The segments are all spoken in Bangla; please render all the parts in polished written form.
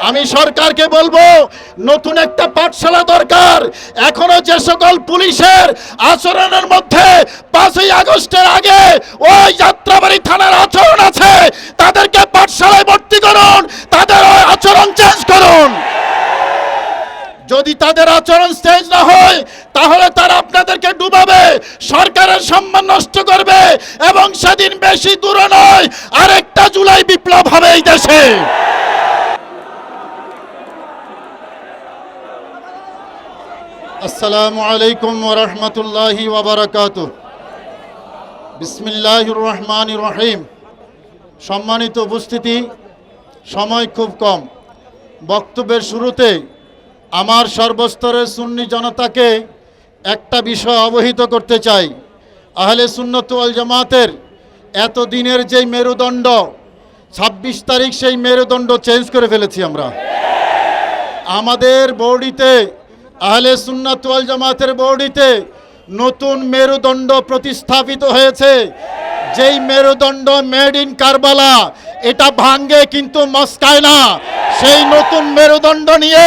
আমি সরকারকে বলবো নতুন একটা পাঠশালা দরকার। এখনো যে সকল পুলিশের আচরণের মধ্যে 5ই আগস্টের আগে ওই যাত্রাবাড়ি থানার আচরণ আছে, তাদেরকে পাঠশালায় ভর্তি করুন, তাদের ওই আচরণ চেঞ্জ করুন। যদি তাদের আচরণ চেঞ্জ না হয় তাহলে তারা আপনাদেরকে ডুবাবে, সরকারের সম্মান নষ্ট করবে এবং সেদিন বেশি দূর নয়, আরেকটা জুলাই বিপ্লব হবে এই দেশে। আসসালামু আলাইকুম ওয়া রাহমাতুল্লাহি ওয়া বারাকাতুহু। বিসমিল্লাহির রহমানির রহিম। সম্মানিত উপস্থিতি, সময় খুব কম। বক্তব্যের শুরুতে আমার সর্বস্তরের সুন্নি জনতাকে একটা বিষয় অবহিত করতে চাই। আহলে সুন্নাত ওয়াল জামাতের এতদিনের যেই মেরুদণ্ড, 26 তারিখ সেই মেরুদণ্ড চেঞ্জ করে ফেলেছি আমরা। আমাদের বডিতে, আহলে সুন্নাত ওয়াল জামাতের বডিতে নতুন মেরুদণ্ড প্রতিস্থাপিত হয়েছে। যেই মেরুদণ্ড মেড ইন কারবালা, এটা ভাঙ্গে কিন্তু মস্কায় না। সেই নতুন মেরুদণ্ড নিয়ে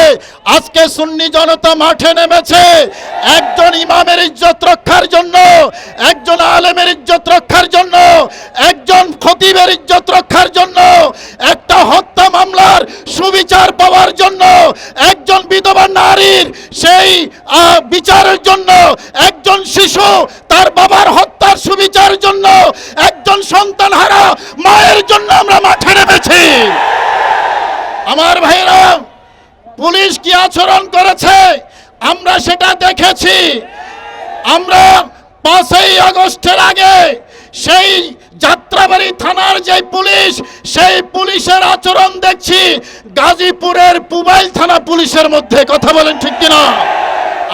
আজকে সুন্নি জনতা মাঠে নেমেছে। একজন ইমামের ইজ্জত রক্ষার জন্য, একজন আলেমের ইজ্জত রক্ষার জন্য, একজন খতিবের ইজ্জত রক্ষার জন্য, একটা হত্যা মামলার সুবিচার পাওয়ার জন্য, একজন বিধবা নারীর সেই বিচারের জন্য, একজন শিশু তার বাবার হত্যার সুবিচার জন্য, একজন সন্তানহারা মায়ের জন্য আমরা মাঠে নেমেছি। আমার ভাইরা, পুলিশ কি আচরণ করেছে আমরা সেটা দেখেছি। আমরা 5ই আগস্টের আগে সেই যাত্রাবাড়ি থানার যে পুলিশ, সেই পুলিশের আচরণ দেখছি গাজীপুরের পুবাইল থানা পুলিশের মধ্যে। কথা বলেন ঠিক কিনা?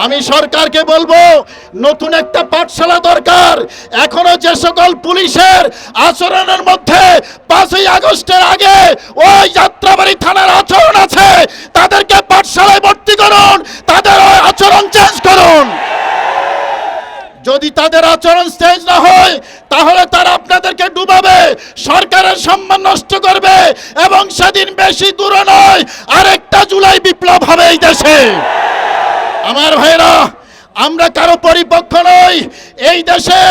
আমি সরকারকে বলবো নতুন একটা পাঠশালা দরকার। এখনো যে সকল পুলিশের আচরণের মধ্যে 5ই আগস্টের আগে ওই যাত্রাবাড়ি থানার আচরণ আছে, তাদেরকে পাঠশালায় ভর্তি করুন, তাদের ওই আচরণ চেঞ্জ করুন। যদি তাদের আচরণ চেঞ্জ না হয় তাহলে তারা আপনাদেরকে ডুবাবে, সরকারের সম্মান নষ্ট করবে এবং সেদিন বেশি দূর নয়, আরেকটা জুলাই বিপ্লব হবে এই দেশে। আমার ভাইরা, আমরা কারো পরিপক্ষ নই। এই দেশে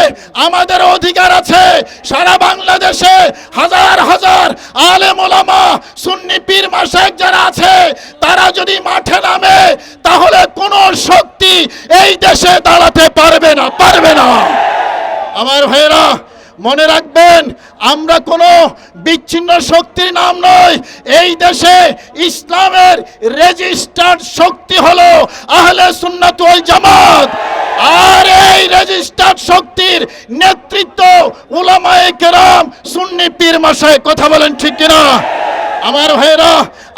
আমাদের অধিকার আছে। সারা বাংলাদেশে হাজার হাজার আলেম ওলামা, সুন্নি পীর মাশায়েখ যারা আছে, তারা যদি মাঠে নামে তাহলে কোনো শক্তি এই দেশে দাঁড়াতে পারবে না। আমার ভাইরা, মনে রাখবেন, আমরা কোনো বিচ্ছিন্ন শক্তির নাম নয়। এই দেশে ইসলামের রেজিস্টার্ড শক্তি হলো আহলে সুন্নাত ওয়াল জামাত। আর এই রেজিস্টার্ড শক্তির নেতৃত্ব উলামায়ে কেরাম, সুন্নি পীর মাশায়েখ। কথা বলেন ঠিক কিনা? আমার ভাইরা,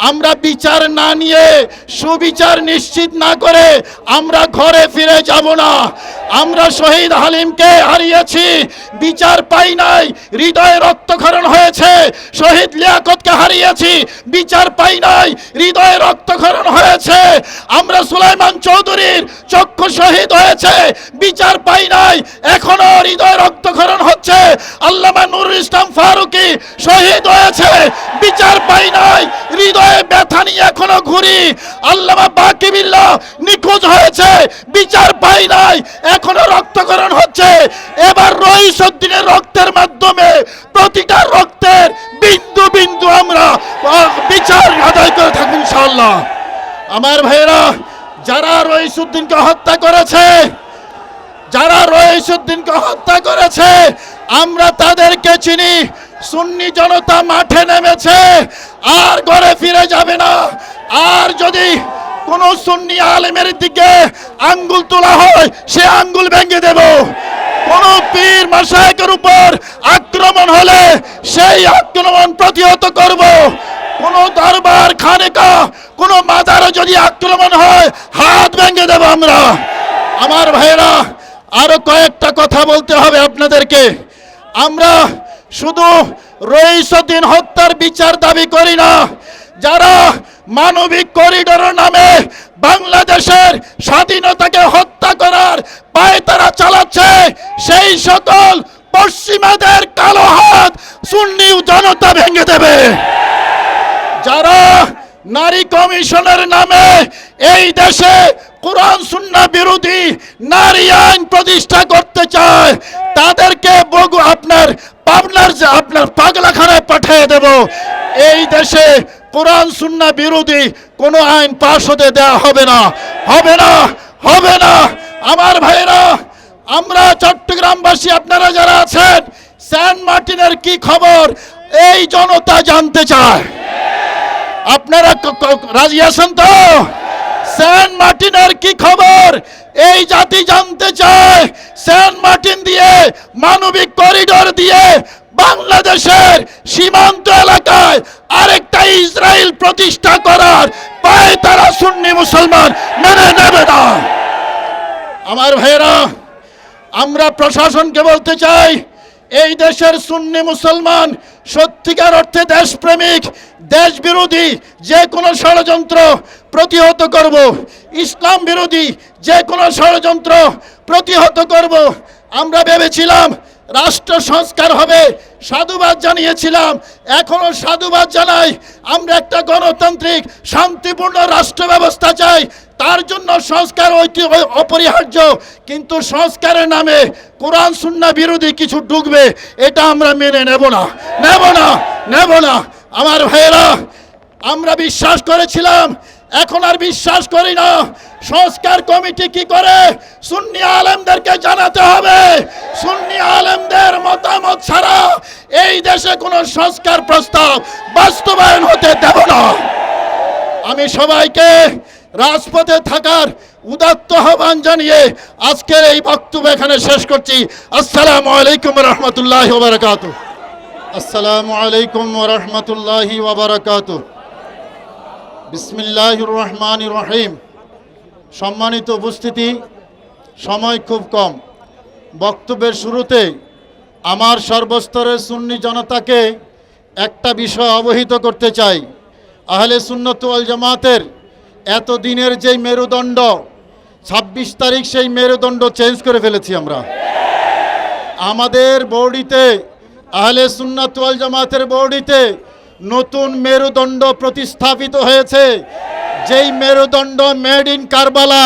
আমরা বিচার না নিয়ে, সুবিচার নিশ্চিত না করে আমরা ঘরে ফিরে যাব না। আমরা শহীদ হালিমকে হারিয়েছি, বিচার পাই নাই, হৃদয়ে রক্তক্ষরণ হয়েছে। শহীদ লিয়াকতকে হারিয়েছি, বিচার পাই নাই, হৃদয়ে রক্তক্ষরণ হয়েছে। আমরা সুলাইমান চৌধুরীর চক্ষু শহীদ হয়েছে, বিচার পাই নাই, এখনো হৃদয়ে রক্তক্ষরণ হচ্ছে। আল্লামা নুরুল ইসলাম ফারুকী শহীদ হয়েছে, বিচার পাই নাই, হৃদয়ে ব্যথা নিয়ে এখনো ঘুরি। আল্লামা বাকিবিল্লাহ নিখোঁজ হয়েছে, বিচার পাই নাই, এখনো রক্তক্ষরণ হচ্ছে। এবার রইসউদ্দিনের রক্তের মাধ্যমে প্রতিটা রক্তের বিন্দু বিন্দু আমরা বিচার আদায় করে থাকবো ইনশাআল্লাহ। আমার ভাইরা, যারা রইসউদ্দিনকে হত্যা করেছে, আমরা তাদেরকে চিনি। সুন্নি জনতা মাঠে নেমেছে, আর ঘরে ফিরে যাবে না। আর যদি কোন সুন্নি আলেমের দিকে আঙ্গুল তোলা হয়, সে আঙ্গুল ভেঙে দেব। কোন পীর মাশায়েখের উপর আক্রমণ হলে সেই আক্রমণ প্রতিহত করব। কোন দরবার, খানেকা, কোন মাজারে যদি আক্রমণ হয়, হাত ভেঙে দেব আমরা। আমার ভাইরা, আরো কয়েকটা কথা বলতে হবে আপনাদেরকে। আমরা শুধু রইসউদ্দিন হত্যার বিচার দাবি করি না। যারা মানবিক করিডোরের নামে বাংলাদেশের স্বাধীনতাকে হত্যা করার পায়তারা চালাচ্ছে, সেই সকল পশ্চিমাদের কালো হাত সুন্নি জনতা ভেঙে দেবে। যারা নারী কমিশনের নামে এই দেশে কোরআন সুন্নাহ বিরোধী নারী আইন প্রতিষ্ঠা করতে চায়, তাদেরকে আপনার পাগলাখানায় পাঠিয়ে দেব। এই দেশে কোরআন সুন্নাহ বিরোধী কোনো আইন পাশ হতে দেওয়া হবে না, হবে না, হবে না। আমার ভাইরা, আমরা চট্টগ্রামবাসী, আপনারা যারা আছেন, সেন্ট মার্টিনের কি খবর এই জনতা জানতে চায়। আপনারা রাজি আছেন তো? সেন্ট মার্টিনের কি খবর এই জাতি জানতে চায়। সেন্ট মার্টিন দিয়ে, মানবিক করিডোর দিয়ে বাংলাদেশের সীমান্ত এলাকায় আরেকটা ইসরায়েল প্রতিষ্ঠা করার পায় তারা সুন্নি মুসলমান মেনে নেবে না। আমার ভাইয়েরা, আমরা প্রশাসনকে বলতে চাই, এই দেশের সুন্নি মুসলমান সত্যিকার অর্থে দেশপ্রেমিক, দেশ বিরোধী যে কোনো ষড়যন্ত্র প্রতিহত করব, ইসলাম বিরোধী যে কোনো ষড়যন্ত্র প্রতিহত করব। আমরা ভেবেছিলাম রাষ্ট্র সংস্কার হবে, সাধুবাদ জানিয়েছিলাম, এখনো সাধুবাদ জানাই। আমরা একটা গণতান্ত্রিক শান্তিপূর্ণ রাষ্ট্র ব্যবস্থা চাই, তার জন্য সংস্কার অপরিহার্য। কিন্তু সংস্কারের নামে কোরআন সুন্নাহ বিরোধী কিছু ঢুকবে, এটা আমরা মেনে নেব না, নেব না, নেব না। আমার ভাইয়েরা, আমরা বিশ্বাস করেছিলাম, এখন আর বিশ্বাস করি না। সংস্কার কমিটি কি করে সুন্নি আলেমদেরকে জানাতে হবে। সুন্নি আলেমদের মতামত ছাড়া এই দেশে কোনো সংস্কার প্রস্তাব বাস্তবায়ন হতে দেব না। আমি সবাইকে রাজপথে থাকার উদাত্ত আহ্বান জানিয়ে আজকের এই বক্তব্য এখানে শেষ করছি। আসসালামু আলাইকুম ওয়া রাহমাতুল্লাহি ওয়া বারাকাতুহু। আসসালামু আলাইকুম ওয়া রাহমাতুল্লাহি ওয়া বারাকাতুহু। বিসমিল্লাহির রহমানির রহিম। সম্মানিত উপস্থিতি, সময় খুব কম। বক্তব্যের শুরুতে আমার সর্বস্তরের সুন্নি জনতাকে একটা বিষয় অবহিত করতে চাই। আহলে সুন্নাত ওয়াল জামাতের এতদিনের যেই মেরুদণ্ড, 26 তারিখ সেই মেরুদণ্ড চেঞ্জ করে ফেলেছি আমরা। আমাদের বডিতে, আহলে সুন্নাত ওয়াল জামাতের বডিতে নতুন মেরুদণ্ড প্রতিস্থাপিত হয়েছে, যেই মেরুদণ্ড মেড ইন কারবালা।